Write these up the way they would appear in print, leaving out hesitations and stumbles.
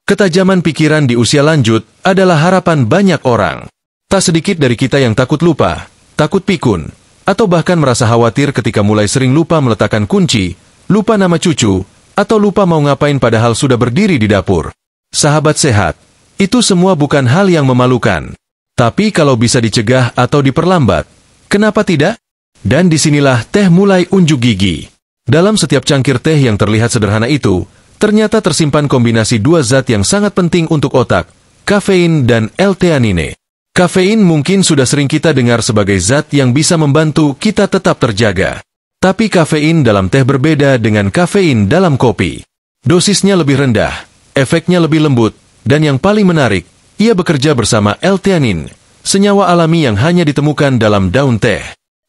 Ketajaman pikiran di usia lanjut adalah harapan banyak orang. Tak sedikit dari kita yang takut lupa, takut pikun, atau bahkan merasa khawatir ketika mulai sering lupa meletakkan kunci, lupa nama cucu, atau lupa mau ngapain padahal sudah berdiri di dapur. Sahabat sehat, itu semua bukan hal yang memalukan. Tapi kalau bisa dicegah atau diperlambat, kenapa tidak? Dan disinilah teh mulai unjuk gigi. Dalam setiap cangkir teh yang terlihat sederhana itu, ternyata tersimpan kombinasi dua zat yang sangat penting untuk otak, kafein dan L-theanine. Kafein mungkin sudah sering kita dengar sebagai zat yang bisa membantu kita tetap terjaga. Tapi kafein dalam teh berbeda dengan kafein dalam kopi. Dosisnya lebih rendah, efeknya lebih lembut, dan yang paling menarik, ia bekerja bersama L-theanine, senyawa alami yang hanya ditemukan dalam daun teh.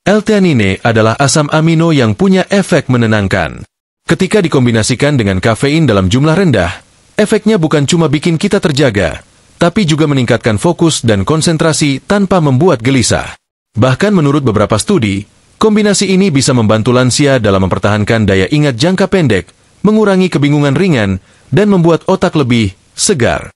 L-theanine adalah asam amino yang punya efek menenangkan. Ketika dikombinasikan dengan kafein dalam jumlah rendah, efeknya bukan cuma bikin kita terjaga, tapi juga meningkatkan fokus dan konsentrasi tanpa membuat gelisah. Bahkan menurut beberapa studi, kombinasi ini bisa membantu lansia dalam mempertahankan daya ingat jangka pendek, mengurangi kebingungan ringan, dan membuat otak lebih segar.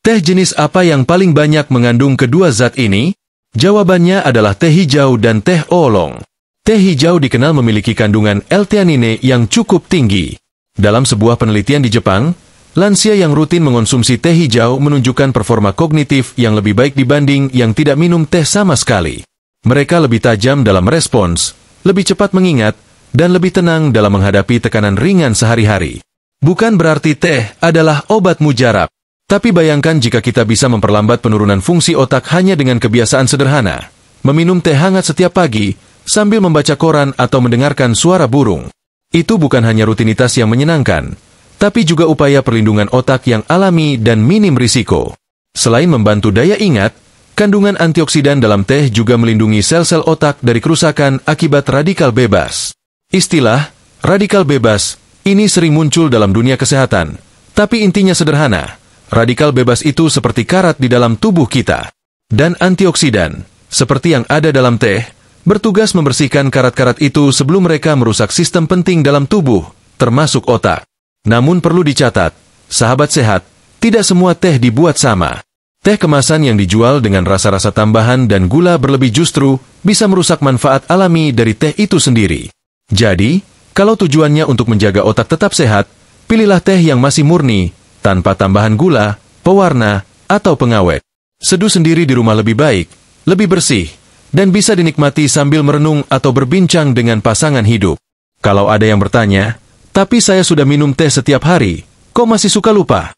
Teh jenis apa yang paling banyak mengandung kedua zat ini? Jawabannya adalah teh hijau dan teh oolong. Teh hijau dikenal memiliki kandungan L-theanine yang cukup tinggi. Dalam sebuah penelitian di Jepang, lansia yang rutin mengonsumsi teh hijau menunjukkan performa kognitif yang lebih baik dibanding yang tidak minum teh sama sekali. Mereka lebih tajam dalam respons, lebih cepat mengingat, dan lebih tenang dalam menghadapi tekanan ringan sehari-hari. Bukan berarti teh adalah obat mujarab. Tapi bayangkan jika kita bisa memperlambat penurunan fungsi otak hanya dengan kebiasaan sederhana. Meminum teh hangat setiap pagi, sambil membaca koran atau mendengarkan suara burung. Itu bukan hanya rutinitas yang menyenangkan, tapi juga upaya perlindungan otak yang alami dan minim risiko. Selain membantu daya ingat, kandungan antioksidan dalam teh juga melindungi sel-sel otak dari kerusakan akibat radikal bebas. Istilah radikal bebas ini sering muncul dalam dunia kesehatan, tapi intinya sederhana. Radikal bebas itu seperti karat di dalam tubuh kita. Dan antioksidan, seperti yang ada dalam teh, bertugas membersihkan karat-karat itu sebelum mereka merusak sistem penting dalam tubuh, termasuk otak. Namun perlu dicatat, sahabat sehat, tidak semua teh dibuat sama. Teh kemasan yang dijual dengan rasa-rasa tambahan dan gula berlebih justru bisa merusak manfaat alami dari teh itu sendiri. Jadi, kalau tujuannya untuk menjaga otak tetap sehat, pilihlah teh yang masih murni, tanpa tambahan gula, pewarna, atau pengawet. Seduh sendiri di rumah lebih baik, lebih bersih, dan bisa dinikmati sambil merenung atau berbincang dengan pasangan hidup. Kalau ada yang bertanya, tapi saya sudah minum teh setiap hari, kok masih suka lupa?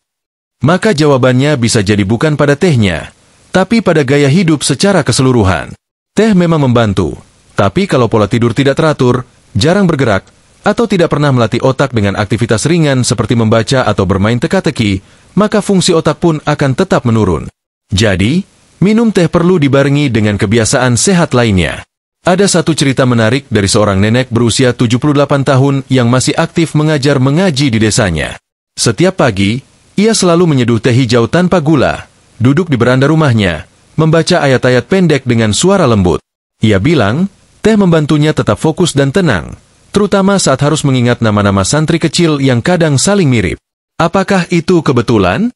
Maka jawabannya bisa jadi bukan pada tehnya, tapi pada gaya hidup secara keseluruhan. Teh memang membantu, tapi kalau pola tidur tidak teratur, jarang bergerak, atau tidak pernah melatih otak dengan aktivitas ringan seperti membaca atau bermain teka-teki, maka fungsi otak pun akan tetap menurun. Jadi, minum teh perlu dibarengi dengan kebiasaan sehat lainnya. Ada satu cerita menarik dari seorang nenek berusia 78 tahun yang masih aktif mengajar mengaji di desanya. Setiap pagi, ia selalu menyeduh teh hijau tanpa gula, duduk di beranda rumahnya, membaca ayat-ayat pendek dengan suara lembut. Ia bilang, teh membantunya tetap fokus dan tenang, terutama saat harus mengingat nama-nama santri kecil yang kadang saling mirip. Apakah itu kebetulan?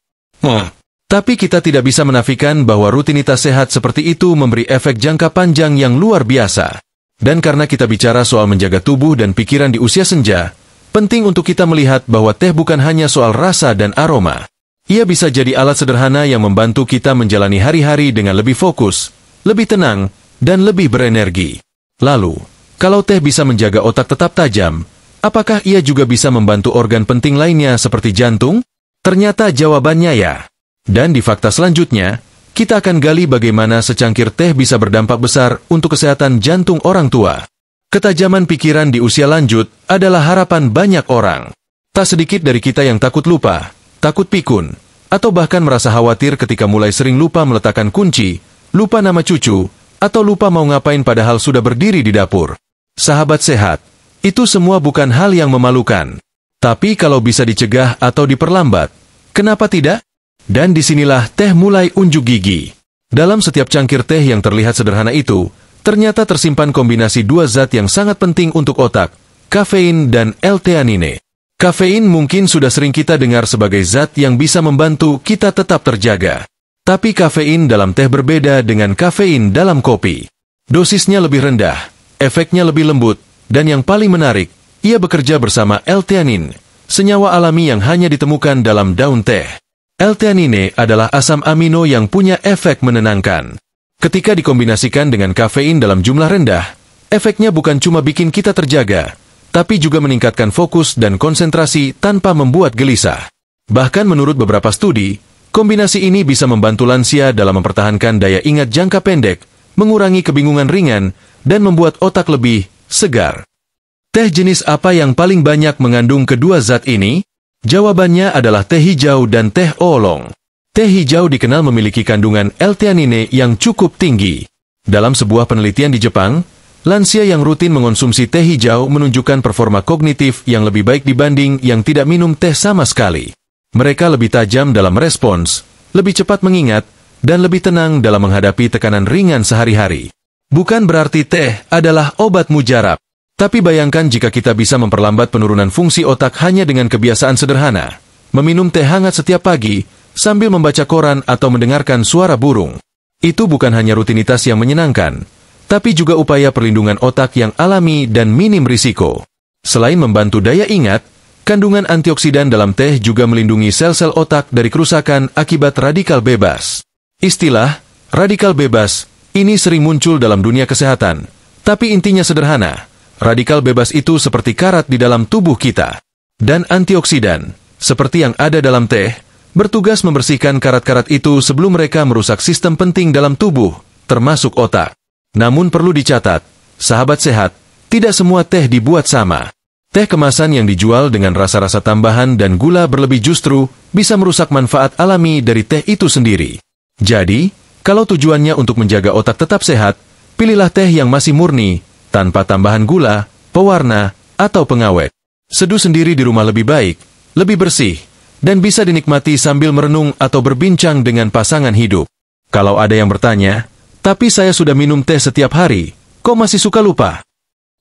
Tapi kita tidak bisa menafikan bahwa rutinitas sehat seperti itu memberi efek jangka panjang yang luar biasa. Dan karena kita bicara soal menjaga tubuh dan pikiran di usia senja, penting untuk kita melihat bahwa teh bukan hanya soal rasa dan aroma. Ia bisa jadi alat sederhana yang membantu kita menjalani hari-hari dengan lebih fokus, lebih tenang, dan lebih berenergi. Lalu, kalau teh bisa menjaga otak tetap tajam, apakah ia juga bisa membantu organ penting lainnya seperti jantung? Ternyata jawabannya ya. Dan di fakta selanjutnya, kita akan gali bagaimana secangkir teh bisa berdampak besar untuk kesehatan jantung orang tua. Ketajaman pikiran di usia lanjut adalah harapan banyak orang. Tak sedikit dari kita yang takut lupa, takut pikun, atau bahkan merasa khawatir ketika mulai sering lupa meletakkan kunci, lupa nama cucu, atau lupa mau ngapain padahal sudah berdiri di dapur. Sahabat sehat, itu semua bukan hal yang memalukan. Tapi kalau bisa dicegah atau diperlambat, kenapa tidak? Dan disinilah teh mulai unjuk gigi. Dalam setiap cangkir teh yang terlihat sederhana itu, ternyata tersimpan kombinasi dua zat yang sangat penting untuk otak, kafein dan L-theanine. Kafein mungkin sudah sering kita dengar sebagai zat yang bisa membantu kita tetap terjaga. Tapi kafein dalam teh berbeda dengan kafein dalam kopi. Dosisnya lebih rendah, efeknya lebih lembut, dan yang paling menarik, ia bekerja bersama L-theanin, senyawa alami yang hanya ditemukan dalam daun teh. L-theanine adalah asam amino yang punya efek menenangkan. Ketika dikombinasikan dengan kafein dalam jumlah rendah, efeknya bukan cuma bikin kita terjaga, tapi juga meningkatkan fokus dan konsentrasi tanpa membuat gelisah. Bahkan menurut beberapa studi, kombinasi ini bisa membantu lansia dalam mempertahankan daya ingat jangka pendek, mengurangi kebingungan ringan, dan membuat otak lebih segar. Teh jenis apa yang paling banyak mengandung kedua zat ini? Jawabannya adalah teh hijau dan teh oolong. Teh hijau dikenal memiliki kandungan L-theanine yang cukup tinggi. Dalam sebuah penelitian di Jepang, lansia yang rutin mengonsumsi teh hijau menunjukkan performa kognitif yang lebih baik dibanding yang tidak minum teh sama sekali. Mereka lebih tajam dalam respons, lebih cepat mengingat, dan lebih tenang dalam menghadapi tekanan ringan sehari-hari. Bukan berarti teh adalah obat mujarab. Tapi bayangkan jika kita bisa memperlambat penurunan fungsi otak hanya dengan kebiasaan sederhana. Meminum teh hangat setiap pagi, sambil membaca koran atau mendengarkan suara burung. Itu bukan hanya rutinitas yang menyenangkan, tapi juga upaya perlindungan otak yang alami dan minim risiko. Selain membantu daya ingat, kandungan antioksidan dalam teh juga melindungi sel-sel otak dari kerusakan akibat radikal bebas. Istilah radikal bebas ini sering muncul dalam dunia kesehatan, tapi intinya sederhana. Radikal bebas itu seperti karat di dalam tubuh kita. Dan antioksidan, seperti yang ada dalam teh, bertugas membersihkan karat-karat itu sebelum mereka merusak sistem penting dalam tubuh, termasuk otak. Namun perlu dicatat, sahabat sehat, tidak semua teh dibuat sama. Teh kemasan yang dijual dengan rasa-rasa tambahan dan gula berlebih justru bisa merusak manfaat alami dari teh itu sendiri. Jadi, kalau tujuannya untuk menjaga otak tetap sehat, pilihlah teh yang masih murni, tanpa tambahan gula, pewarna, atau pengawet. Seduh sendiri di rumah lebih baik, lebih bersih, dan bisa dinikmati sambil merenung atau berbincang dengan pasangan hidup. Kalau ada yang bertanya, tapi saya sudah minum teh setiap hari, kok masih suka lupa?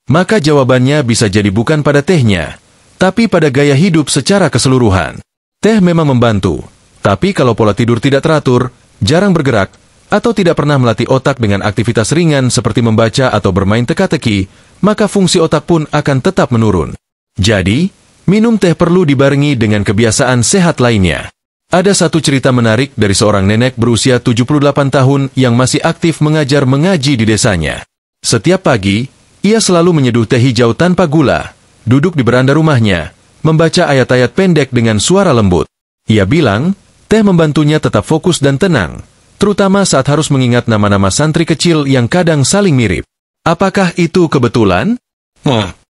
Maka jawabannya bisa jadi bukan pada tehnya, tapi pada gaya hidup secara keseluruhan. Teh memang membantu, tapi kalau pola tidur tidak teratur, jarang bergerak, atau tidak pernah melatih otak dengan aktivitas ringan seperti membaca atau bermain teka-teki, maka fungsi otak pun akan tetap menurun. Jadi, minum teh perlu dibarengi dengan kebiasaan sehat lainnya. Ada satu cerita menarik dari seorang nenek berusia 78 tahun yang masih aktif mengajar mengaji di desanya. Setiap pagi, ia selalu menyeduh teh hijau tanpa gula, duduk di beranda rumahnya, membaca ayat-ayat pendek dengan suara lembut. Ia bilang, teh membantunya tetap fokus dan tenang, terutama saat harus mengingat nama-nama santri kecil yang kadang saling mirip. Apakah itu kebetulan?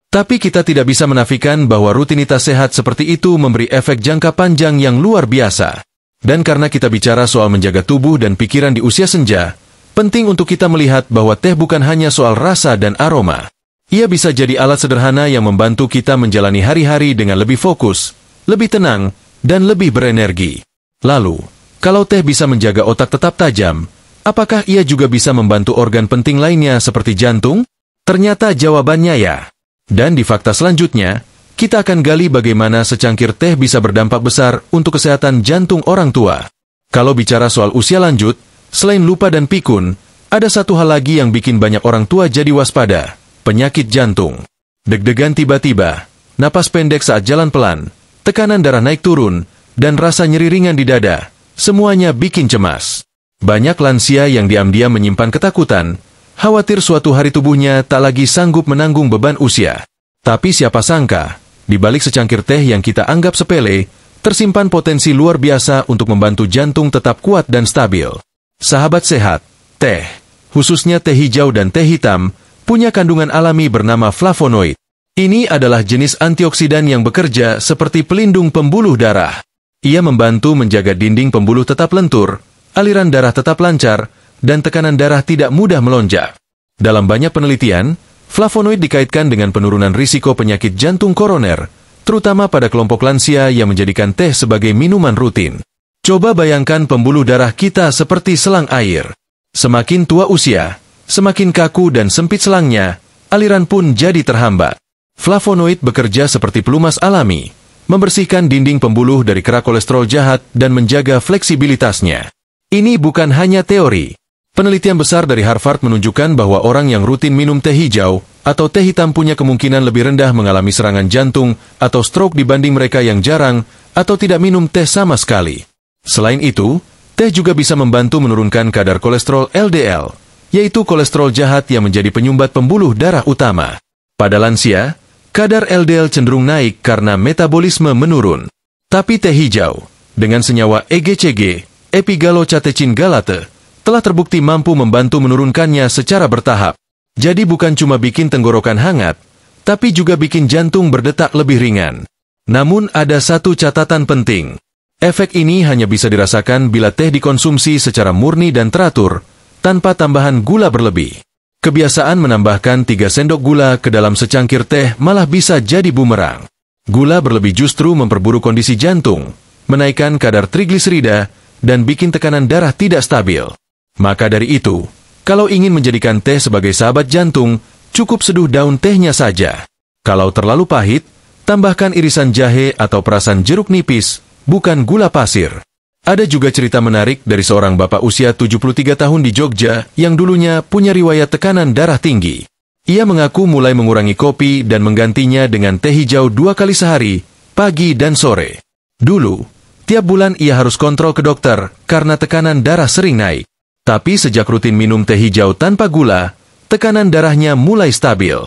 Tapi kita tidak bisa menafikan bahwa rutinitas sehat seperti itu memberi efek jangka panjang yang luar biasa. Dan karena kita bicara soal menjaga tubuh dan pikiran di usia senja, penting untuk kita melihat bahwa teh bukan hanya soal rasa dan aroma. Ia bisa jadi alat sederhana yang membantu kita menjalani hari-hari dengan lebih fokus, lebih tenang, dan lebih berenergi. Lalu, kalau teh bisa menjaga otak tetap tajam, apakah ia juga bisa membantu organ penting lainnya seperti jantung? Ternyata jawabannya ya. Dan di fakta selanjutnya, kita akan gali bagaimana secangkir teh bisa berdampak besar untuk kesehatan jantung orang tua. Kalau bicara soal usia lanjut, selain lupa dan pikun, ada satu hal lagi yang bikin banyak orang tua jadi waspada, penyakit jantung. Deg-degan tiba-tiba, napas pendek saat jalan pelan, tekanan darah naik turun, dan rasa nyeri ringan di dada. Semuanya bikin cemas. Banyak lansia yang diam-diam menyimpan ketakutan, khawatir suatu hari tubuhnya tak lagi sanggup menanggung beban usia. Tapi siapa sangka, di balik secangkir teh yang kita anggap sepele, tersimpan potensi luar biasa untuk membantu jantung tetap kuat dan stabil. Sahabat sehat, teh, khususnya teh hijau dan teh hitam, punya kandungan alami bernama flavonoid. Ini adalah jenis antioksidan yang bekerja seperti pelindung pembuluh darah. Ia membantu menjaga dinding pembuluh tetap lentur, aliran darah tetap lancar, dan tekanan darah tidak mudah melonjak. Dalam banyak penelitian, flavonoid dikaitkan dengan penurunan risiko penyakit jantung koroner, terutama pada kelompok lansia yang menjadikan teh sebagai minuman rutin. Coba bayangkan pembuluh darah kita seperti selang air. Semakin tua usia, semakin kaku dan sempit selangnya, aliran pun jadi terhambat. Flavonoid bekerja seperti pelumas alami, membersihkan dinding pembuluh dari kerak kolesterol jahat dan menjaga fleksibilitasnya. Ini bukan hanya teori. Penelitian besar dari Harvard menunjukkan bahwa orang yang rutin minum teh hijau atau teh hitam punya kemungkinan lebih rendah mengalami serangan jantung atau stroke dibanding mereka yang jarang atau tidak minum teh sama sekali. Selain itu, teh juga bisa membantu menurunkan kadar kolesterol LDL, yaitu kolesterol jahat yang menjadi penyumbat pembuluh darah utama. Pada lansia, kadar LDL cenderung naik karena metabolisme menurun. Tapi teh hijau, dengan senyawa EGCG, epigallocatechin galate, telah terbukti mampu membantu menurunkannya secara bertahap. Jadi bukan cuma bikin tenggorokan hangat, tapi juga bikin jantung berdetak lebih ringan. Namun ada satu catatan penting. Efek ini hanya bisa dirasakan bila teh dikonsumsi secara murni dan teratur, tanpa tambahan gula berlebih. Kebiasaan menambahkan 3 sendok gula ke dalam secangkir teh malah bisa jadi bumerang. Gula berlebih justru memperburuk kondisi jantung, menaikkan kadar trigliserida, dan bikin tekanan darah tidak stabil. Maka dari itu, kalau ingin menjadikan teh sebagai sahabat jantung, cukup seduh daun tehnya saja. Kalau terlalu pahit, tambahkan irisan jahe atau perasan jeruk nipis, bukan gula pasir. Ada juga cerita menarik dari seorang bapak usia 73 tahun di Jogja yang dulunya punya riwayat tekanan darah tinggi. Ia mengaku mulai mengurangi kopi dan menggantinya dengan teh hijau 2 kali sehari, pagi dan sore. Dulu, tiap bulan ia harus kontrol ke dokter karena tekanan darah sering naik. Tapi sejak rutin minum teh hijau tanpa gula, tekanan darahnya mulai stabil.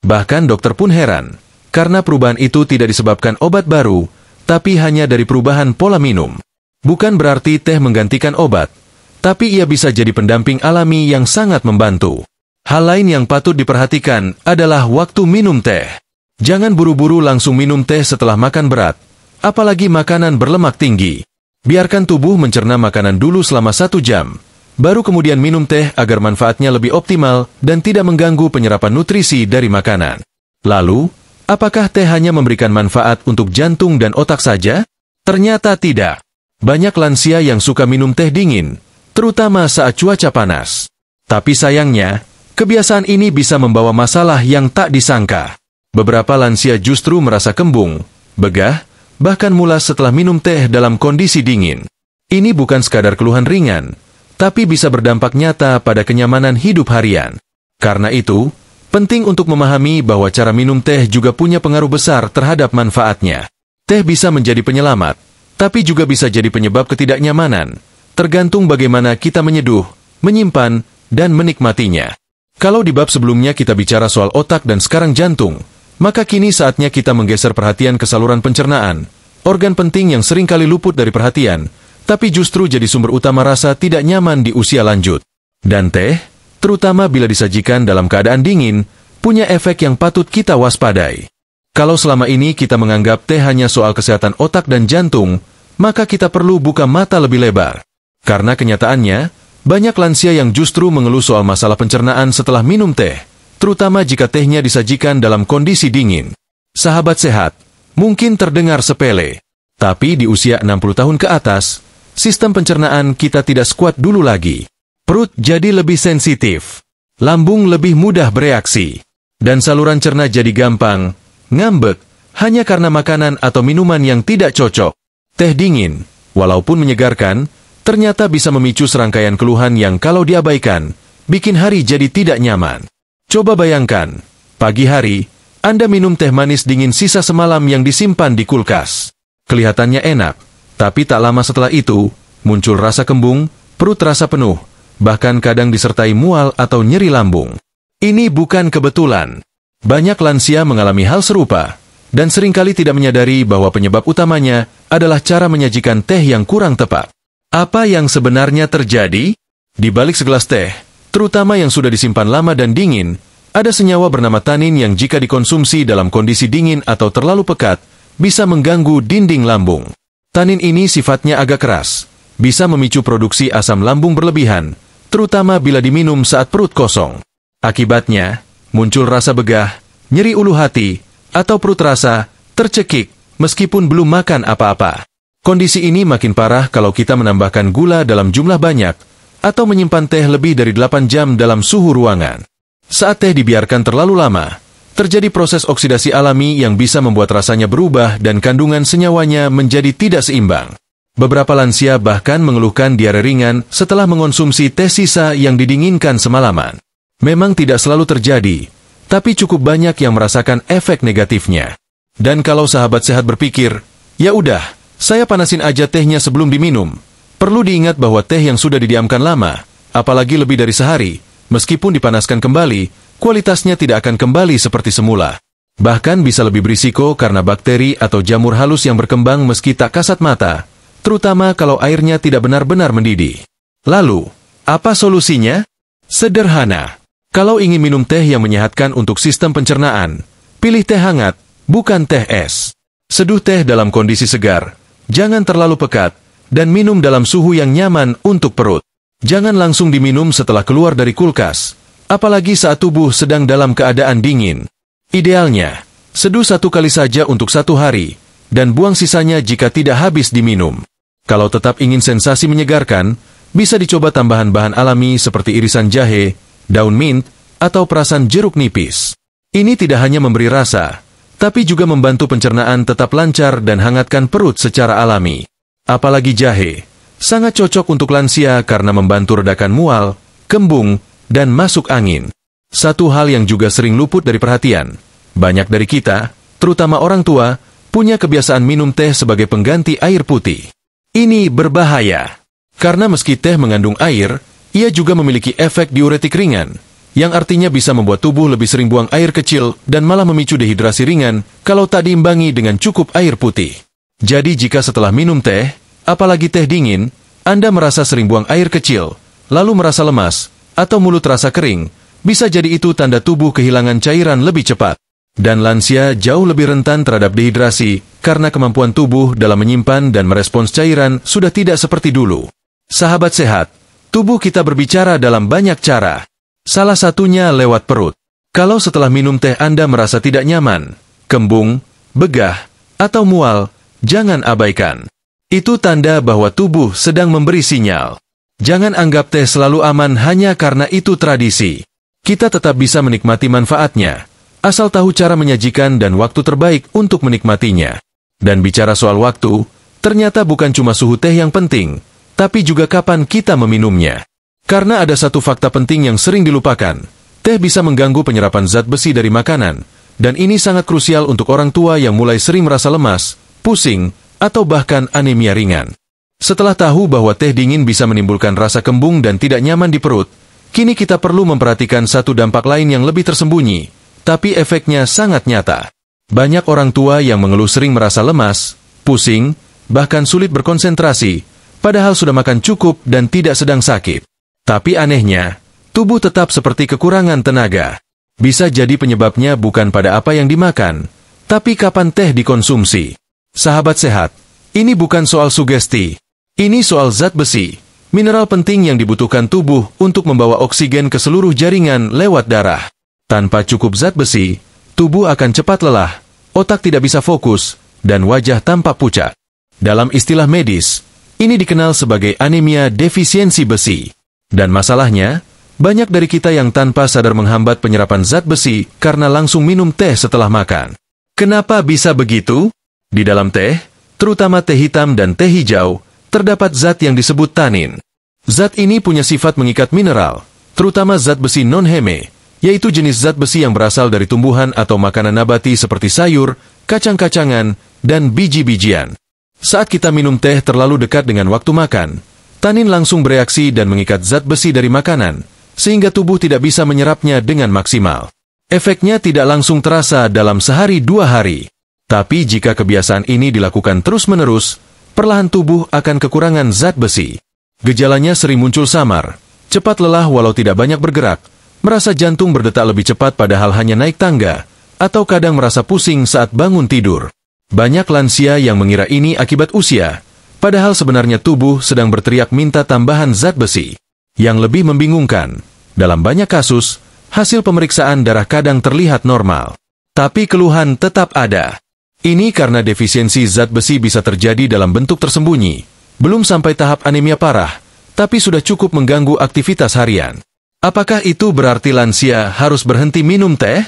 Bahkan dokter pun heran, karena perubahan itu tidak disebabkan obat baru, tapi hanya dari perubahan pola minum. Bukan berarti teh menggantikan obat, tapi ia bisa jadi pendamping alami yang sangat membantu. Hal lain yang patut diperhatikan adalah waktu minum teh. Jangan buru-buru langsung minum teh setelah makan berat, apalagi makanan berlemak tinggi. Biarkan tubuh mencerna makanan dulu selama 1 jam. Baru kemudian minum teh agar manfaatnya lebih optimal dan tidak mengganggu penyerapan nutrisi dari makanan. Lalu, apakah teh hanya memberikan manfaat untuk jantung dan otak saja? Ternyata tidak. Banyak lansia yang suka minum teh dingin, terutama saat cuaca panas. Tapi sayangnya, kebiasaan ini bisa membawa masalah yang tak disangka. Beberapa lansia justru merasa kembung, begah, bahkan mulas setelah minum teh dalam kondisi dingin. Ini bukan sekadar keluhan ringan, tapi bisa berdampak nyata pada kenyamanan hidup harian. Karena itu, penting untuk memahami bahwa cara minum teh juga punya pengaruh besar terhadap manfaatnya. Teh bisa menjadi penyelamat, tapi juga bisa jadi penyebab ketidaknyamanan, tergantung bagaimana kita menyeduh, menyimpan, dan menikmatinya. Kalau di bab sebelumnya kita bicara soal otak dan sekarang jantung, maka kini saatnya kita menggeser perhatian ke saluran pencernaan, organ penting yang seringkali luput dari perhatian, tapi justru jadi sumber utama rasa tidak nyaman di usia lanjut. Dan teh, terutama bila disajikan dalam keadaan dingin, punya efek yang patut kita waspadai. Kalau selama ini kita menganggap teh hanya soal kesehatan otak dan jantung, maka kita perlu buka mata lebih lebar. Karena kenyataannya, banyak lansia yang justru mengeluh soal masalah pencernaan setelah minum teh, terutama jika tehnya disajikan dalam kondisi dingin. Sahabat sehat, mungkin terdengar sepele, tapi di usia 60 tahun ke atas, sistem pencernaan kita tidak sekuat dulu lagi. Perut jadi lebih sensitif, lambung lebih mudah bereaksi, dan saluran cerna jadi gampang ngambek hanya karena makanan atau minuman yang tidak cocok. Teh dingin, walaupun menyegarkan, ternyata bisa memicu serangkaian keluhan yang kalau diabaikan, bikin hari jadi tidak nyaman. Coba bayangkan, pagi hari, Anda minum teh manis dingin sisa semalam yang disimpan di kulkas. Kelihatannya enak, tapi tak lama setelah itu, muncul rasa kembung, perut terasa penuh, bahkan kadang disertai mual atau nyeri lambung. Ini bukan kebetulan. Banyak lansia mengalami hal serupa, dan seringkali tidak menyadari bahwa penyebab utamanya adalah cara menyajikan teh yang kurang tepat. Apa yang sebenarnya terjadi? Di balik segelas teh, terutama yang sudah disimpan lama dan dingin, ada senyawa bernama tanin yang jika dikonsumsi dalam kondisi dingin atau terlalu pekat, bisa mengganggu dinding lambung. Tanin ini sifatnya agak keras, bisa memicu produksi asam lambung berlebihan, terutama bila diminum saat perut kosong. Akibatnya, muncul rasa begah, nyeri ulu hati, atau perut rasa tercekik meskipun belum makan apa-apa. Kondisi ini makin parah kalau kita menambahkan gula dalam jumlah banyak, atau menyimpan teh lebih dari 8 jam dalam suhu ruangan. Saat teh dibiarkan terlalu lama, terjadi proses oksidasi alami yang bisa membuat rasanya berubah dan kandungan senyawanya menjadi tidak seimbang. Beberapa lansia bahkan mengeluhkan diare ringan setelah mengonsumsi teh sisa yang didinginkan semalaman. Memang tidak selalu terjadi, tapi cukup banyak yang merasakan efek negatifnya. Dan kalau sahabat sehat berpikir, ya udah, saya panasin aja tehnya sebelum diminum. Perlu diingat bahwa teh yang sudah didiamkan lama, apalagi lebih dari sehari, meskipun dipanaskan kembali, kualitasnya tidak akan kembali seperti semula. Bahkan bisa lebih berisiko karena bakteri atau jamur halus yang berkembang meski tak kasat mata, terutama kalau airnya tidak benar-benar mendidih. Lalu, apa solusinya? Sederhana. Kalau ingin minum teh yang menyehatkan untuk sistem pencernaan, pilih teh hangat, bukan teh es. Seduh teh dalam kondisi segar, jangan terlalu pekat, dan minum dalam suhu yang nyaman untuk perut. Jangan langsung diminum setelah keluar dari kulkas, apalagi saat tubuh sedang dalam keadaan dingin. Idealnya, seduh 1 kali saja untuk 1 hari, dan buang sisanya jika tidak habis diminum. Kalau tetap ingin sensasi menyegarkan, bisa dicoba tambahan bahan alami seperti irisan jahe, daun mint, atau perasan jeruk nipis. Ini tidak hanya memberi rasa, tapi juga membantu pencernaan tetap lancar dan hangatkan perut secara alami. Apalagi jahe, sangat cocok untuk lansia karena membantu redakan mual, kembung, dan masuk angin. Satu hal yang juga sering luput dari perhatian, banyak dari kita, terutama orang tua, punya kebiasaan minum teh sebagai pengganti air putih. Ini berbahaya, karena meski teh mengandung air, ia juga memiliki efek diuretik ringan, yang artinya bisa membuat tubuh lebih sering buang air kecil dan malah memicu dehidrasi ringan kalau tak diimbangi dengan cukup air putih. Jadi jika setelah minum teh, apalagi teh dingin, Anda merasa sering buang air kecil, lalu merasa lemas, atau mulut terasa kering, bisa jadi itu tanda tubuh kehilangan cairan lebih cepat. Dan lansia jauh lebih rentan terhadap dehidrasi karena kemampuan tubuh dalam menyimpan dan merespons cairan sudah tidak seperti dulu. Sahabat sehat, tubuh kita berbicara dalam banyak cara. Salah satunya lewat perut. Kalau setelah minum teh Anda merasa tidak nyaman, kembung, begah, atau mual, jangan abaikan. Itu tanda bahwa tubuh sedang memberi sinyal. Jangan anggap teh selalu aman hanya karena itu tradisi. Kita tetap bisa menikmati manfaatnya, asal tahu cara menyajikan dan waktu terbaik untuk menikmatinya. Dan bicara soal waktu, ternyata bukan cuma suhu teh yang penting, tapi juga kapan kita meminumnya. Karena ada satu fakta penting yang sering dilupakan, teh bisa mengganggu penyerapan zat besi dari makanan, dan ini sangat krusial untuk orang tua yang mulai sering merasa lemas, pusing, atau bahkan anemia ringan. Setelah tahu bahwa teh dingin bisa menimbulkan rasa kembung dan tidak nyaman di perut, kini kita perlu memperhatikan satu dampak lain yang lebih tersembunyi, tapi efeknya sangat nyata. Banyak orang tua yang mengeluh sering merasa lemas, pusing, bahkan sulit berkonsentrasi, padahal sudah makan cukup dan tidak sedang sakit. Tapi anehnya, tubuh tetap seperti kekurangan tenaga. Bisa jadi penyebabnya bukan pada apa yang dimakan, tapi kapan teh dikonsumsi. Sahabat sehat, ini bukan soal sugesti. Ini soal zat besi, mineral penting yang dibutuhkan tubuh untuk membawa oksigen ke seluruh jaringan lewat darah. Tanpa cukup zat besi, tubuh akan cepat lelah, otak tidak bisa fokus, dan wajah tampak pucat. Dalam istilah medis, ini dikenal sebagai anemia defisiensi besi. Dan masalahnya, banyak dari kita yang tanpa sadar menghambat penyerapan zat besi karena langsung minum teh setelah makan. Kenapa bisa begitu? Di dalam teh, terutama teh hitam dan teh hijau, terdapat zat yang disebut tanin. Zat ini punya sifat mengikat mineral, terutama zat besi non-heme, yaitu jenis zat besi yang berasal dari tumbuhan atau makanan nabati seperti sayur, kacang-kacangan, dan biji-bijian. Saat kita minum teh terlalu dekat dengan waktu makan, tanin langsung bereaksi dan mengikat zat besi dari makanan, sehingga tubuh tidak bisa menyerapnya dengan maksimal. Efeknya tidak langsung terasa dalam sehari 2 hari. Tapi jika kebiasaan ini dilakukan terus-menerus, perlahan tubuh akan kekurangan zat besi. Gejalanya sering muncul samar, cepat lelah walau tidak banyak bergerak, merasa jantung berdetak lebih cepat padahal hanya naik tangga, atau kadang merasa pusing saat bangun tidur. Banyak lansia yang mengira ini akibat usia, padahal sebenarnya tubuh sedang berteriak minta tambahan zat besi. Yang lebih membingungkan, dalam banyak kasus, hasil pemeriksaan darah kadang terlihat normal. Tapi keluhan tetap ada. Ini karena defisiensi zat besi bisa terjadi dalam bentuk tersembunyi. Belum sampai tahap anemia parah, tapi sudah cukup mengganggu aktivitas harian. Apakah itu berarti lansia harus berhenti minum teh?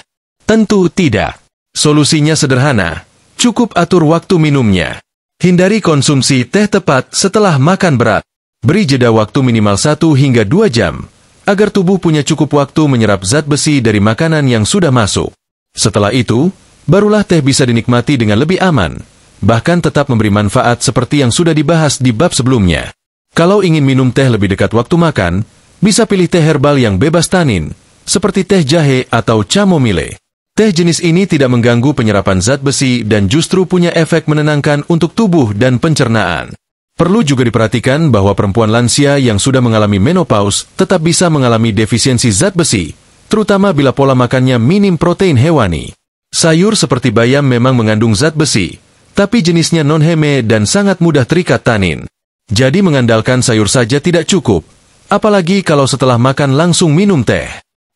Tentu tidak. Solusinya sederhana, cukup atur waktu minumnya. Hindari konsumsi teh tepat setelah makan berat. Beri jeda waktu minimal 1 hingga 2 jam, agar tubuh punya cukup waktu menyerap zat besi dari makanan yang sudah masuk. Setelah itu, barulah teh bisa dinikmati dengan lebih aman, bahkan tetap memberi manfaat seperti yang sudah dibahas di bab sebelumnya. Kalau ingin minum teh lebih dekat waktu makan, bisa pilih teh herbal yang bebas tanin, seperti teh jahe atau chamomile. Teh jenis ini tidak mengganggu penyerapan zat besi dan justru punya efek menenangkan untuk tubuh dan pencernaan. Perlu juga diperhatikan bahwa perempuan lansia yang sudah mengalami menopause tetap bisa mengalami defisiensi zat besi, terutama bila pola makannya minim protein hewani. Sayur seperti bayam memang mengandung zat besi, tapi jenisnya non-heme dan sangat mudah terikat tanin. Jadi mengandalkan sayur saja tidak cukup, apalagi kalau setelah makan langsung minum teh.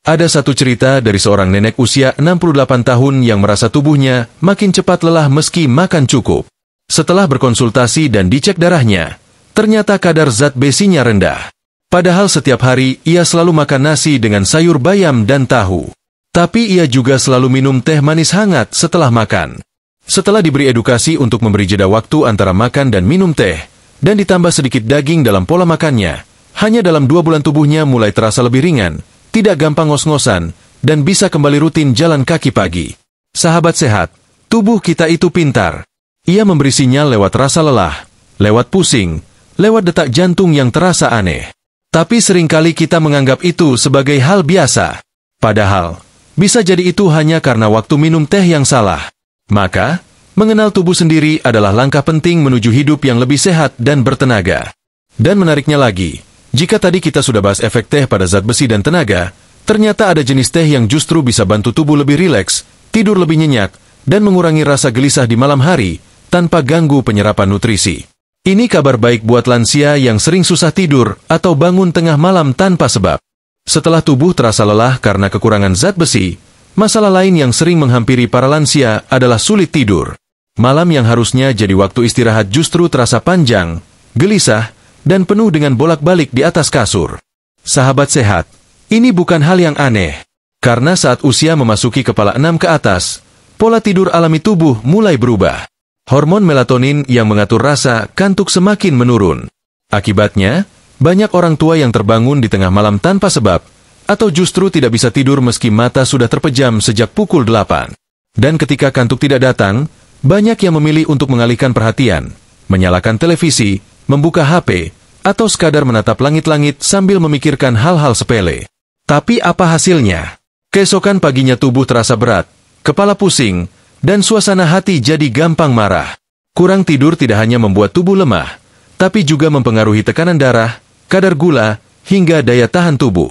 Ada satu cerita dari seorang nenek usia 68 tahun yang merasa tubuhnya makin cepat lelah meski makan cukup. Setelah berkonsultasi dan dicek darahnya, ternyata kadar zat besinya rendah. Padahal setiap hari ia selalu makan nasi dengan sayur bayam dan tahu. Tapi ia juga selalu minum teh manis hangat setelah makan. Setelah diberi edukasi untuk memberi jeda waktu antara makan dan minum teh, dan ditambah sedikit daging dalam pola makannya, hanya dalam 2 bulan tubuhnya mulai terasa lebih ringan, tidak gampang ngos-ngosan, dan bisa kembali rutin jalan kaki pagi. Sahabat sehat, tubuh kita itu pintar. Ia memberi sinyal lewat rasa lelah, lewat pusing, lewat detak jantung yang terasa aneh. Tapi seringkali kita menganggap itu sebagai hal biasa. Padahal, bisa jadi itu hanya karena waktu minum teh yang salah. Maka, mengenal tubuh sendiri adalah langkah penting menuju hidup yang lebih sehat dan bertenaga. Dan menariknya lagi, jika tadi kita sudah bahas efek teh pada zat besi dan tenaga, ternyata ada jenis teh yang justru bisa bantu tubuh lebih rileks, tidur lebih nyenyak, dan mengurangi rasa gelisah di malam hari, tanpa ganggu penyerapan nutrisi. Ini kabar baik buat lansia yang sering susah tidur atau bangun tengah malam tanpa sebab. Setelah tubuh terasa lelah karena kekurangan zat besi, masalah lain yang sering menghampiri para lansia adalah sulit tidur. Malam yang harusnya jadi waktu istirahat justru terasa panjang, gelisah, dan penuh dengan bolak-balik di atas kasur. Sahabat sehat, ini bukan hal yang aneh. Karena saat usia memasuki kepala 6 ke atas, pola tidur alami tubuh mulai berubah. Hormon melatonin yang mengatur rasa kantuk semakin menurun. Akibatnya, banyak orang tua yang terbangun di tengah malam tanpa sebab, atau justru tidak bisa tidur meski mata sudah terpejam sejak pukul 8. Dan ketika kantuk tidak datang, banyak yang memilih untuk mengalihkan perhatian, menyalakan televisi, membuka HP, atau sekadar menatap langit-langit sambil memikirkan hal-hal sepele. Tapi apa hasilnya? Keesokan paginya tubuh terasa berat, kepala pusing, dan suasana hati jadi gampang marah. Kurang tidur tidak hanya membuat tubuh lemah, tapi juga mempengaruhi tekanan darah, kadar gula, hingga daya tahan tubuh.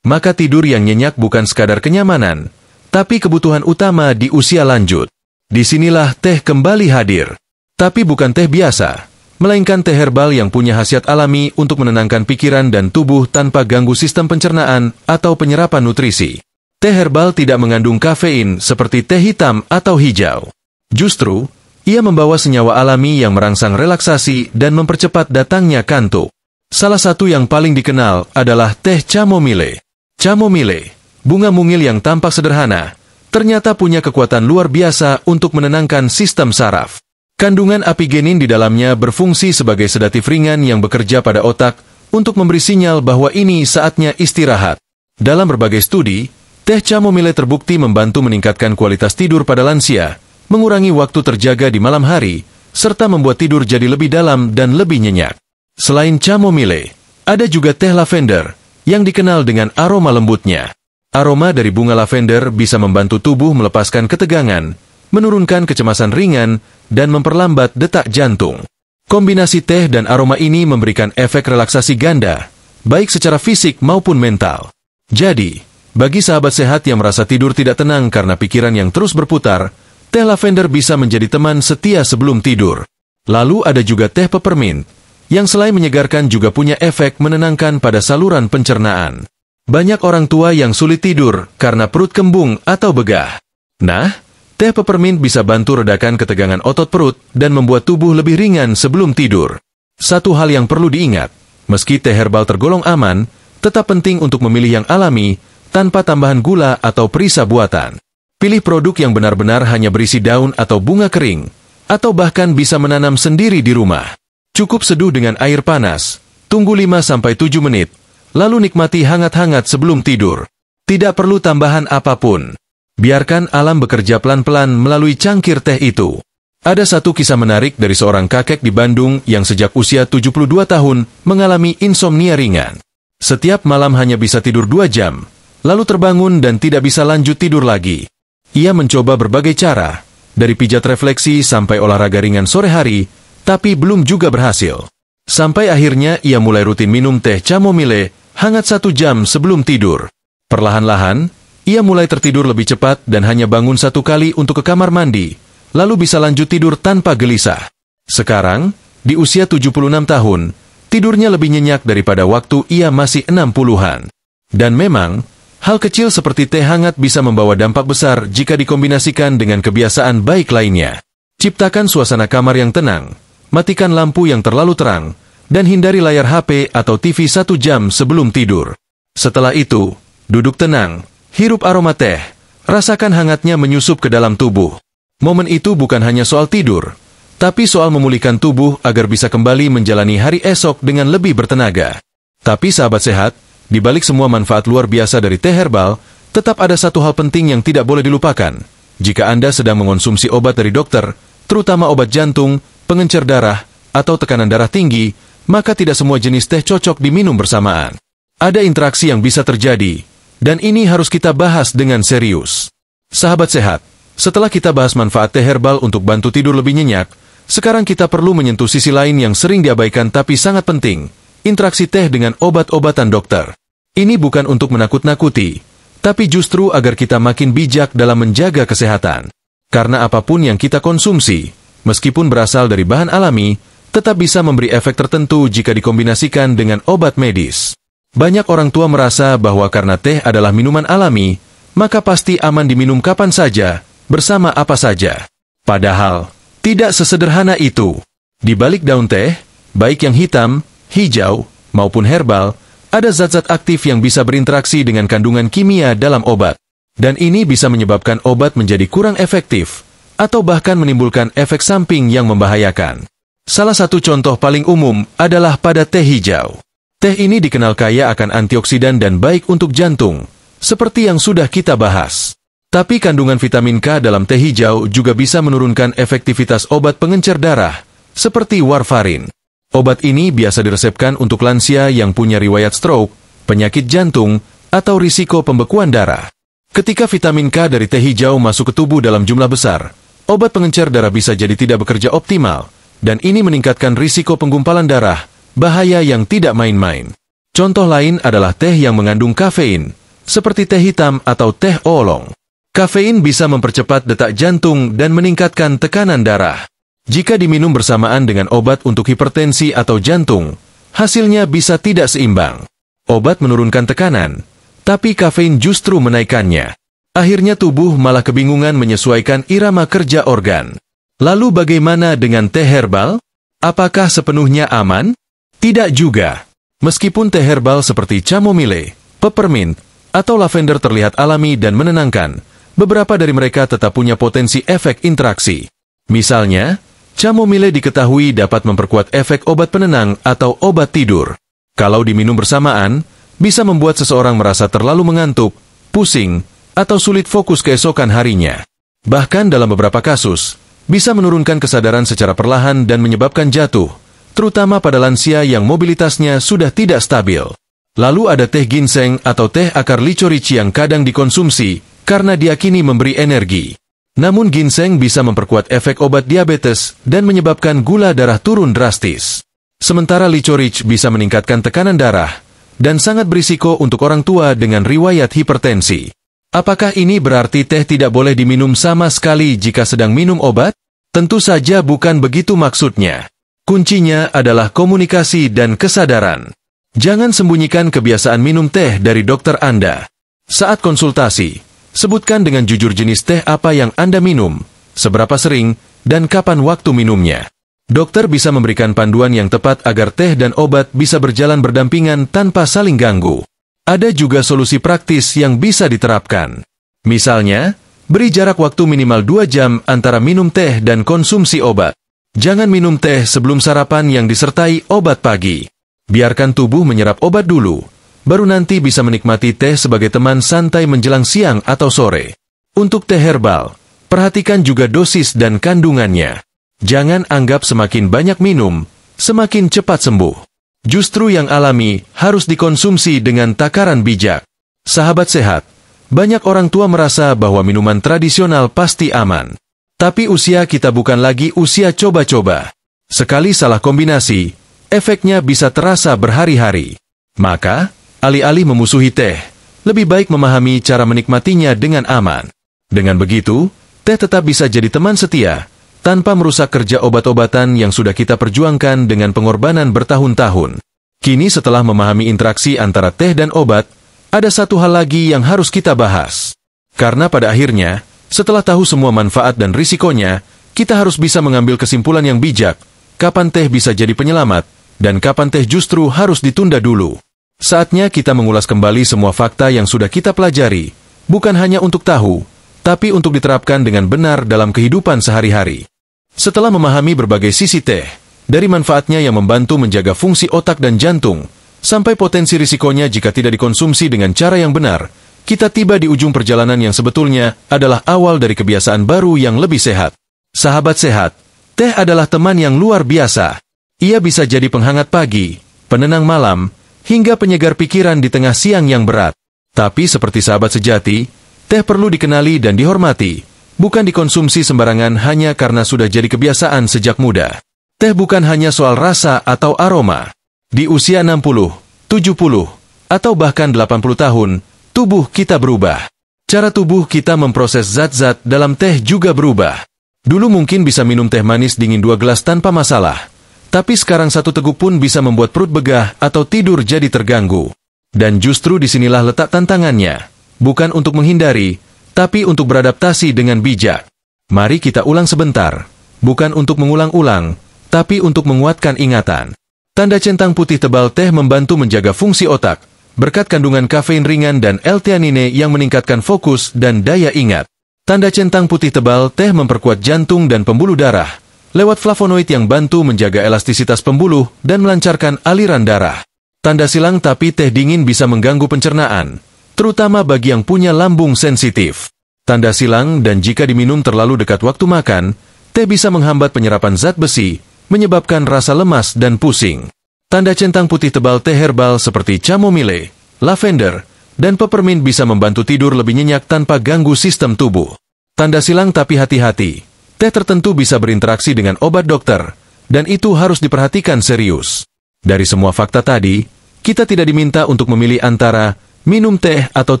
Maka tidur yang nyenyak bukan sekadar kenyamanan, tapi kebutuhan utama di usia lanjut. Disinilah teh kembali hadir. Tapi bukan teh biasa, melainkan teh herbal yang punya khasiat alami untuk menenangkan pikiran dan tubuh tanpa ganggu sistem pencernaan atau penyerapan nutrisi. Teh herbal tidak mengandung kafein seperti teh hitam atau hijau. Justru, ia membawa senyawa alami yang merangsang relaksasi dan mempercepat datangnya kantuk. Salah satu yang paling dikenal adalah teh chamomile. Chamomile, bunga mungil yang tampak sederhana, ternyata punya kekuatan luar biasa untuk menenangkan sistem saraf. Kandungan apigenin di dalamnya berfungsi sebagai sedatif ringan yang bekerja pada otak untuk memberi sinyal bahwa ini saatnya istirahat. Dalam berbagai studi, teh chamomile terbukti membantu meningkatkan kualitas tidur pada lansia, mengurangi waktu terjaga di malam hari, serta membuat tidur jadi lebih dalam dan lebih nyenyak. Selain chamomile, ada juga teh lavender, yang dikenal dengan aroma lembutnya. Aroma dari bunga lavender bisa membantu tubuh melepaskan ketegangan, menurunkan kecemasan ringan, dan memperlambat detak jantung. Kombinasi teh dan aroma ini memberikan efek relaksasi ganda, baik secara fisik maupun mental. Jadi, bagi sahabat sehat yang merasa tidur tidak tenang karena pikiran yang terus berputar, teh lavender bisa menjadi teman setia sebelum tidur. Lalu ada juga teh peppermint, yang selain menyegarkan juga punya efek menenangkan pada saluran pencernaan. Banyak orang tua yang sulit tidur karena perut kembung atau begah. Nah, teh peppermint bisa bantu redakan ketegangan otot perut dan membuat tubuh lebih ringan sebelum tidur. Satu hal yang perlu diingat, meski teh herbal tergolong aman, tetap penting untuk memilih yang alami, tanpa tambahan gula atau perisa buatan. Pilih produk yang benar-benar hanya berisi daun atau bunga kering, atau bahkan bisa menanam sendiri di rumah. Cukup seduh dengan air panas, tunggu 5-7 menit, lalu nikmati hangat-hangat sebelum tidur. Tidak perlu tambahan apapun. Biarkan alam bekerja pelan-pelan melalui cangkir teh itu. Ada satu kisah menarik dari seorang kakek di Bandung yang sejak usia 72 tahun mengalami insomnia ringan. Setiap malam hanya bisa tidur 2 jam, lalu terbangun dan tidak bisa lanjut tidur lagi. Ia mencoba berbagai cara, dari pijat refleksi sampai olahraga ringan sore hari, tapi belum juga berhasil. Sampai akhirnya ia mulai rutin minum teh chamomile hangat 1 jam sebelum tidur. Perlahan-lahan, ia mulai tertidur lebih cepat dan hanya bangun 1 kali untuk ke kamar mandi, lalu bisa lanjut tidur tanpa gelisah. Sekarang, di usia 76 tahun, tidurnya lebih nyenyak daripada waktu ia masih 60-an. Dan memang, hal kecil seperti teh hangat bisa membawa dampak besar jika dikombinasikan dengan kebiasaan baik lainnya. Ciptakan suasana kamar yang tenang, matikan lampu yang terlalu terang, dan hindari layar HP atau TV 1 jam sebelum tidur. Setelah itu, duduk tenang, hirup aroma teh, rasakan hangatnya menyusup ke dalam tubuh. Momen itu bukan hanya soal tidur, tapi soal memulihkan tubuh agar bisa kembali menjalani hari esok dengan lebih bertenaga. Tapi sahabat sehat, di balik semua manfaat luar biasa dari teh herbal, tetap ada satu hal penting yang tidak boleh dilupakan. Jika Anda sedang mengonsumsi obat dari dokter, terutama obat jantung, pengencer darah, atau tekanan darah tinggi, maka tidak semua jenis teh cocok diminum bersamaan. Ada interaksi yang bisa terjadi, dan ini harus kita bahas dengan serius. Sahabat sehat, setelah kita bahas manfaat teh herbal untuk bantu tidur lebih nyenyak, sekarang kita perlu menyentuh sisi lain yang sering diabaikan tapi sangat penting. Interaksi teh dengan obat-obatan dokter. Ini bukan untuk menakut-nakuti, tapi justru agar kita makin bijak dalam menjaga kesehatan. Karena apapun yang kita konsumsi, meskipun berasal dari bahan alami, tetap bisa memberi efek tertentu jika dikombinasikan dengan obat medis. Banyak orang tua merasa bahwa karena teh adalah minuman alami, maka pasti aman diminum kapan saja, bersama apa saja. Padahal, tidak sesederhana itu. Di balik daun teh, baik yang hitam, hijau, maupun herbal, ada zat-zat aktif yang bisa berinteraksi dengan kandungan kimia dalam obat. Dan ini bisa menyebabkan obat menjadi kurang efektif, atau bahkan menimbulkan efek samping yang membahayakan. Salah satu contoh paling umum adalah pada teh hijau. Teh ini dikenal kaya akan antioksidan dan baik untuk jantung, seperti yang sudah kita bahas. Tapi kandungan vitamin K dalam teh hijau juga bisa menurunkan efektivitas obat pengencer darah, seperti warfarin. Obat ini biasa diresepkan untuk lansia yang punya riwayat stroke, penyakit jantung, atau risiko pembekuan darah. Ketika vitamin K dari teh hijau masuk ke tubuh dalam jumlah besar, obat pengencer darah bisa jadi tidak bekerja optimal, dan ini meningkatkan risiko penggumpalan darah, bahaya yang tidak main-main. Contoh lain adalah teh yang mengandung kafein, seperti teh hitam atau teh oolong. Kafein bisa mempercepat detak jantung dan meningkatkan tekanan darah. Jika diminum bersamaan dengan obat untuk hipertensi atau jantung, hasilnya bisa tidak seimbang. Obat menurunkan tekanan, tapi kafein justru menaikkannya. Akhirnya tubuh malah kebingungan menyesuaikan irama kerja organ. Lalu bagaimana dengan teh herbal? Apakah sepenuhnya aman? Tidak juga. Meskipun teh herbal seperti chamomile, peppermint, atau lavender terlihat alami dan menenangkan, beberapa dari mereka tetap punya potensi efek interaksi. Misalnya, chamomile diketahui dapat memperkuat efek obat penenang atau obat tidur. Kalau diminum bersamaan, bisa membuat seseorang merasa terlalu mengantuk, pusing, atau sulit fokus keesokan harinya. Bahkan dalam beberapa kasus, bisa menurunkan kesadaran secara perlahan dan menyebabkan jatuh, terutama pada lansia yang mobilitasnya sudah tidak stabil. Lalu ada teh ginseng atau teh akar licorici yang kadang dikonsumsi karena diyakini memberi energi. Namun ginseng bisa memperkuat efek obat diabetes dan menyebabkan gula darah turun drastis. Sementara licorice bisa meningkatkan tekanan darah dan sangat berisiko untuk orang tua dengan riwayat hipertensi. Apakah ini berarti teh tidak boleh diminum sama sekali jika sedang minum obat? Tentu saja bukan begitu maksudnya. Kuncinya adalah komunikasi dan kesadaran. Jangan sembunyikan kebiasaan minum teh dari dokter Anda. Saat konsultasi, sebutkan dengan jujur jenis teh apa yang Anda minum, seberapa sering, dan kapan waktu minumnya. Dokter bisa memberikan panduan yang tepat agar teh dan obat bisa berjalan berdampingan tanpa saling ganggu. Ada juga solusi praktis yang bisa diterapkan. Misalnya, Beri jarak waktu minimal 2 jam antara minum teh dan konsumsi obat. Jangan minum teh sebelum sarapan yang disertai obat pagi. Biarkan tubuh menyerap obat dulu, baru nanti bisa menikmati teh sebagai teman santai menjelang siang atau sore. Untuk teh herbal, perhatikan juga dosis dan kandungannya. Jangan anggap semakin banyak minum, semakin cepat sembuh. Justru yang alami harus dikonsumsi dengan takaran bijak. Sahabat sehat, banyak orang tua merasa bahwa minuman tradisional pasti aman. Tapi usia kita bukan lagi usia coba-coba. Sekali salah kombinasi, efeknya bisa terasa berhari-hari. Maka, alih-alih memusuhi teh, lebih baik memahami cara menikmatinya dengan aman. Dengan begitu, teh tetap bisa jadi teman setia, tanpa merusak kerja obat-obatan yang sudah kita perjuangkan dengan pengorbanan bertahun-tahun. Kini setelah memahami interaksi antara teh dan obat, ada satu hal lagi yang harus kita bahas. Karena pada akhirnya, setelah tahu semua manfaat dan risikonya, kita harus bisa mengambil kesimpulan yang bijak, kapan teh bisa jadi penyelamat, dan kapan teh justru harus ditunda dulu. Saatnya kita mengulas kembali semua fakta yang sudah kita pelajari, bukan hanya untuk tahu, tapi untuk diterapkan dengan benar dalam kehidupan sehari-hari. Setelah memahami berbagai sisi teh, dari manfaatnya yang membantu menjaga fungsi otak dan jantung, sampai potensi risikonya jika tidak dikonsumsi dengan cara yang benar, kita tiba di ujung perjalanan yang sebetulnya adalah awal dari kebiasaan baru yang lebih sehat. Sahabat sehat, teh adalah teman yang luar biasa. Ia bisa jadi penghangat pagi, penenang malam, hingga penyegar pikiran di tengah siang yang berat. Tapi seperti sahabat sejati, teh perlu dikenali dan dihormati. Bukan dikonsumsi sembarangan hanya karena sudah jadi kebiasaan sejak muda. Teh bukan hanya soal rasa atau aroma. Di usia 60, 70, atau bahkan 80 tahun, tubuh kita berubah. Cara tubuh kita memproses zat-zat dalam teh juga berubah. Dulu mungkin bisa minum teh manis dingin 2 gelas tanpa masalah. Tapi sekarang 1 teguk pun bisa membuat perut begah atau tidur jadi terganggu. Dan justru disinilah letak tantangannya. Bukan untuk menghindari, tapi untuk beradaptasi dengan bijak. Mari kita ulang sebentar, bukan untuk mengulang-ulang, tapi untuk menguatkan ingatan. Tanda centang putih tebal teh membantu menjaga fungsi otak, berkat kandungan kafein ringan dan L-theanine yang meningkatkan fokus dan daya ingat. Tanda centang putih tebal teh memperkuat jantung dan pembuluh darah, lewat flavonoid yang bantu menjaga elastisitas pembuluh dan melancarkan aliran darah. Tanda silang tapi teh dingin bisa mengganggu pencernaan, terutama bagi yang punya lambung sensitif. Tanda silang dan jika diminum terlalu dekat waktu makan, teh bisa menghambat penyerapan zat besi, menyebabkan rasa lemas dan pusing. Tanda centang putih tebal teh herbal seperti chamomile, lavender, dan peppermint bisa membantu tidur lebih nyenyak tanpa ganggu sistem tubuh. Tanda silang tapi hati-hati, teh tertentu bisa berinteraksi dengan obat dokter, dan itu harus diperhatikan serius. Dari semua fakta tadi, kita tidak diminta untuk memilih antara minum teh atau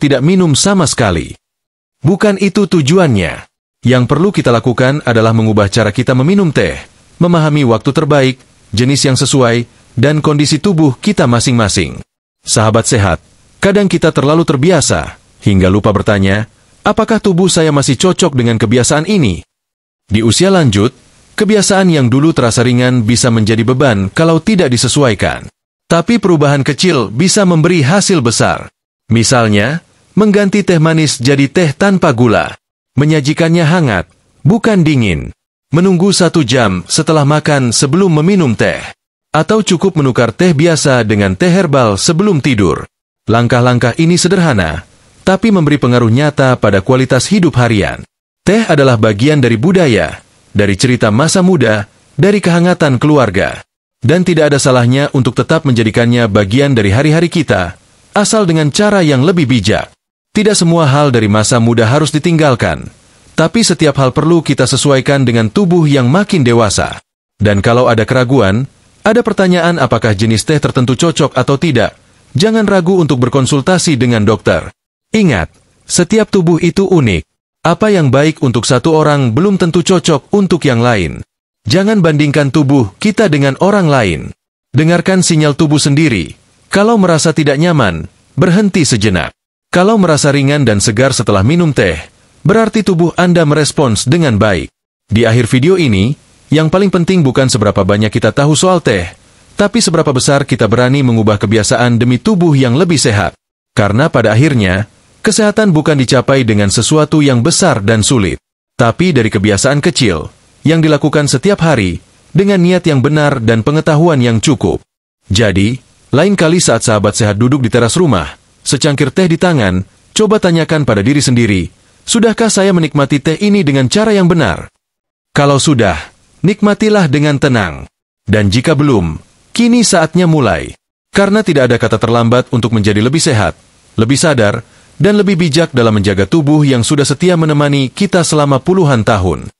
tidak minum sama sekali. Bukan itu tujuannya. Yang perlu kita lakukan adalah mengubah cara kita meminum teh, memahami waktu terbaik, jenis yang sesuai, dan kondisi tubuh kita masing-masing. Sahabat sehat, kadang kita terlalu terbiasa, hingga lupa bertanya, apakah tubuh saya masih cocok dengan kebiasaan ini? Di usia lanjut, kebiasaan yang dulu terasa ringan bisa menjadi beban kalau tidak disesuaikan. Tapi perubahan kecil bisa memberi hasil besar. Misalnya, mengganti teh manis jadi teh tanpa gula. Menyajikannya hangat, bukan dingin. Menunggu 1 jam setelah makan sebelum meminum teh. Atau cukup menukar teh biasa dengan teh herbal sebelum tidur. Langkah-langkah ini sederhana, tapi memberi pengaruh nyata pada kualitas hidup harian. Teh adalah bagian dari budaya, dari cerita masa muda, dari kehangatan keluarga. Dan tidak ada salahnya untuk tetap menjadikannya bagian dari hari-hari kita, asal dengan cara yang lebih bijak. Tidak semua hal dari masa muda harus ditinggalkan, tapi setiap hal perlu kita sesuaikan dengan tubuh yang makin dewasa. Dan kalau ada keraguan, ada pertanyaan apakah jenis teh tertentu cocok atau tidak, jangan ragu untuk berkonsultasi dengan dokter. Ingat, setiap tubuh itu unik. Apa yang baik untuk satu orang belum tentu cocok untuk yang lain. Jangan bandingkan tubuh kita dengan orang lain. Dengarkan sinyal tubuh sendiri. Kalau merasa tidak nyaman, berhenti sejenak. Kalau merasa ringan dan segar setelah minum teh, berarti tubuh Anda merespons dengan baik. Di akhir video ini, yang paling penting bukan seberapa banyak kita tahu soal teh, tapi seberapa besar kita berani mengubah kebiasaan demi tubuh yang lebih sehat. Karena pada akhirnya, Kesehatan bukan dicapai dengan sesuatu yang besar dan sulit, tapi dari kebiasaan kecil yang dilakukan setiap hari dengan niat yang benar dan pengetahuan yang cukup. Jadi, lain kali saat sahabat sehat duduk di teras rumah, secangkir teh di tangan, coba tanyakan pada diri sendiri, sudahkah saya menikmati teh ini dengan cara yang benar? Kalau sudah, nikmatilah dengan tenang. Dan jika belum, kini saatnya mulai. Karena tidak ada kata terlambat untuk menjadi lebih sehat, lebih sadar, dan lebih bijak dalam menjaga tubuh yang sudah setia menemani kita selama puluhan tahun.